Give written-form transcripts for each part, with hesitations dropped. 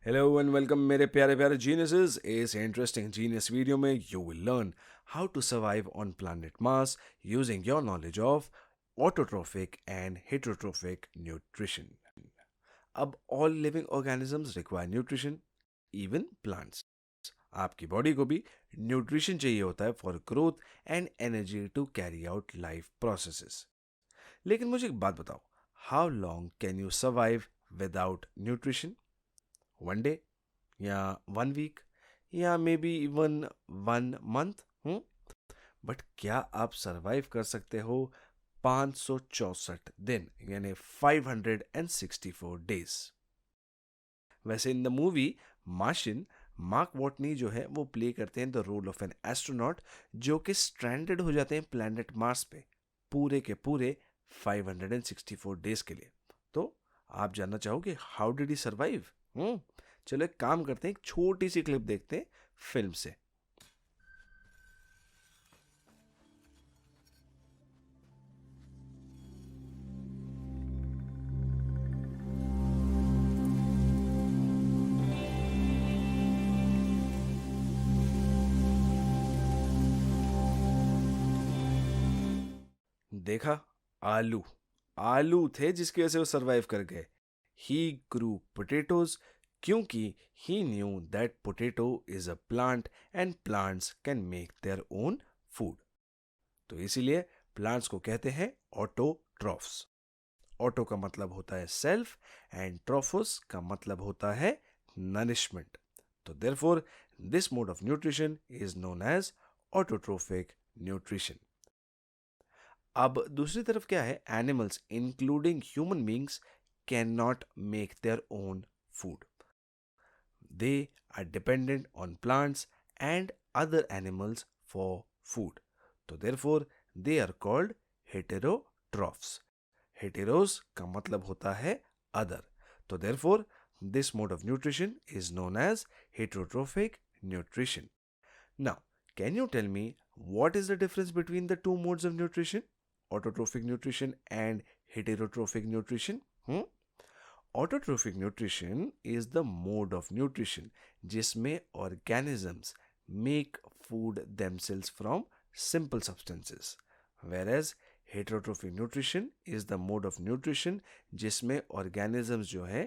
Hello and welcome मेरे प्यारे प्यारे जीनियसेस। इस इंटरेस्टिंग जीनियस वीडियो में you will learn how to survive on planet Mars using your knowledge of autotrophic and heterotrophic nutrition. अब all living organisms require nutrition, even plants. आपकी body को भी nutrition चाहिए होता है for growth and energy to carry out life processes. लेकिन मुझे एक बात बताओ, how long can you survive without nutrition? One day या वन वीक या may be even one month? But क्या आप सरवाइव कर सकते हो 564 दिन यानी 564 डेज? वैसे in the movie Martian, Mark Watney जो है वो प्ले करते हैं the role of an astronaut जो कि स्ट्रैंडेड हो जाते हैं प्लैनेट मार्स पे पूरे के पूरे 564 डेज के लिए। तो आप जानना चाहोगे हाउ डिड ही सर्वाइव? चलो एक काम करते हैं, एक छोटी सी क्लिप देखते हैं फिल्म से। देखा, आलू आलू थे जिसकी वजह से वो सरवाइव कर गए। ही ग्रू पोटेटोज क्योंकि he knew that potato is a plant and plants can make their own food. तो इसीलिए प्लांट्स को कहते हैं ऑटोट्रॉफ्स। ऑटो का मतलब होता है सेल्फ एंड ट्रोफोस का मतलब होता है नरिशमेंट। तो therefore this mode of nutrition is known as autotrophic nutrition. अब दूसरी तरफ क्या है, animals including human beings can not make their own food. They are dependent on plants and other animals for food. तो therefore they are called heterotrophs. Heteros का मतलब होता है अदर। तो therefore this mode of nutrition is known as heterotrophic nutrition. Now, can you tell me what is the difference between the two modes of nutrition, autotrophic nutrition and heterotrophic nutrition? Autotrophic nutrition is the mode of nutrition जिसमें organisms make food themselves from simple substances, whereas heterotrophic nutrition is the mode of nutrition जिसमें organisms जो है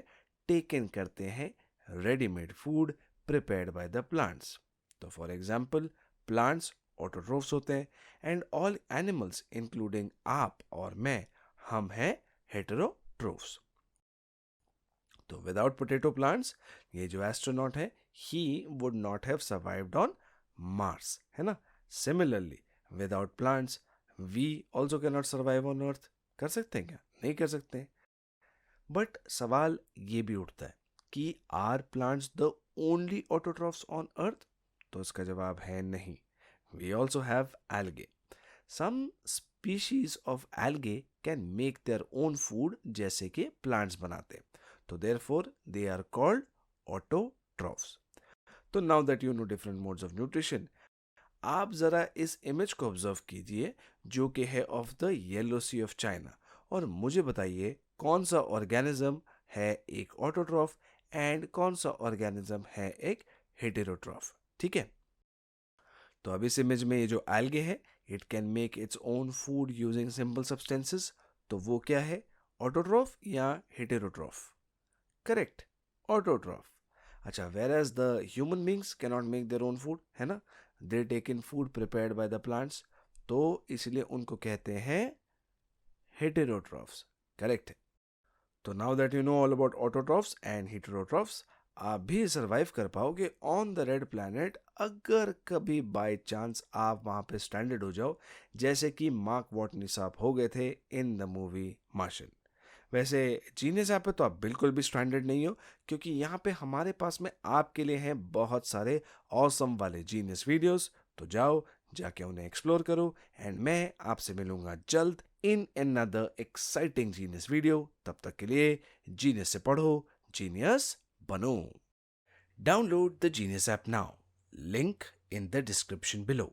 taken करते हैं ready-made food prepared by the plants. तो for example plants autotrophs होते हैं and all animals including आप और मैं, हम हैं हेटेरोट्रोफ्स। तो विदाउट पोटैटो प्लांट्स ये जो एस्ट्रोनॉट है he would not have survived on Mars, है ना। Similarly without plants we also can not survive on earth. कर सकते हैं क्या? नहीं कर सकते। बट सवाल ये भी उठता है कि are plants the only autotrophs on earth? तो इसका जवाब है नहीं। We also have algae. Some species of algae can make their own food जैसे कि प्लांट्स बनाते। तो therefore they are called autotrophs. तो now that you know different modes of nutrition, आप जरा इस इमेज को ऑब्जर्व कीजिए जो कि है of the yellow sea of China, और मुझे बताइए कौन सा ऑर्गेनिज्म है एक ऑटोट्रॉफ एंड कौन सा ऑर्गेनिज्म है एक हेटेरोट्रॉफ। ठीक है, तो अब इस इमेज में ये जो एल्गे है, it can make its own food using simple substances. तो वो क्या है, ऑटोट्रॉफ या हेटेरोट्रॉफ? Correct, autotroph. अच्छा, whereas the human beings can not make their own food, है ना, they take in food prepared by the plants, तो इसलिए उनको कहते हैं हेटेरोट्रॉफ्स। करेक्ट है। तो now that you know all about autotrophs and heterotrophs, आप भी सर्वाइव कर पाओगे ऑन द रेड प्लैनेट अगर कभी बाय चांस आप वहां पे स्टैंडर्ड हो जाओ, जैसे कि मार्क वॉटनी साहब हो गए थे इन द मूवी मार्शियन। वैसे जीनियस ऐप पे तो आप बिल्कुल भी स्टैंडर्ड नहीं हो, क्योंकि यहाँ पे हमारे पास में आपके लिए हैं बहुत सारे ऑसम वाले जीनियस वीडियोस। तो जाओ, जाके उन्हें एक्सप्लोर करो एंड मैं आपसे मिलूंगा जल्द in another exciting genius video. तब तक के लिए जीनियस से पढ़ो, जीनियस बनो। Download the Genius app now. Link in the description below.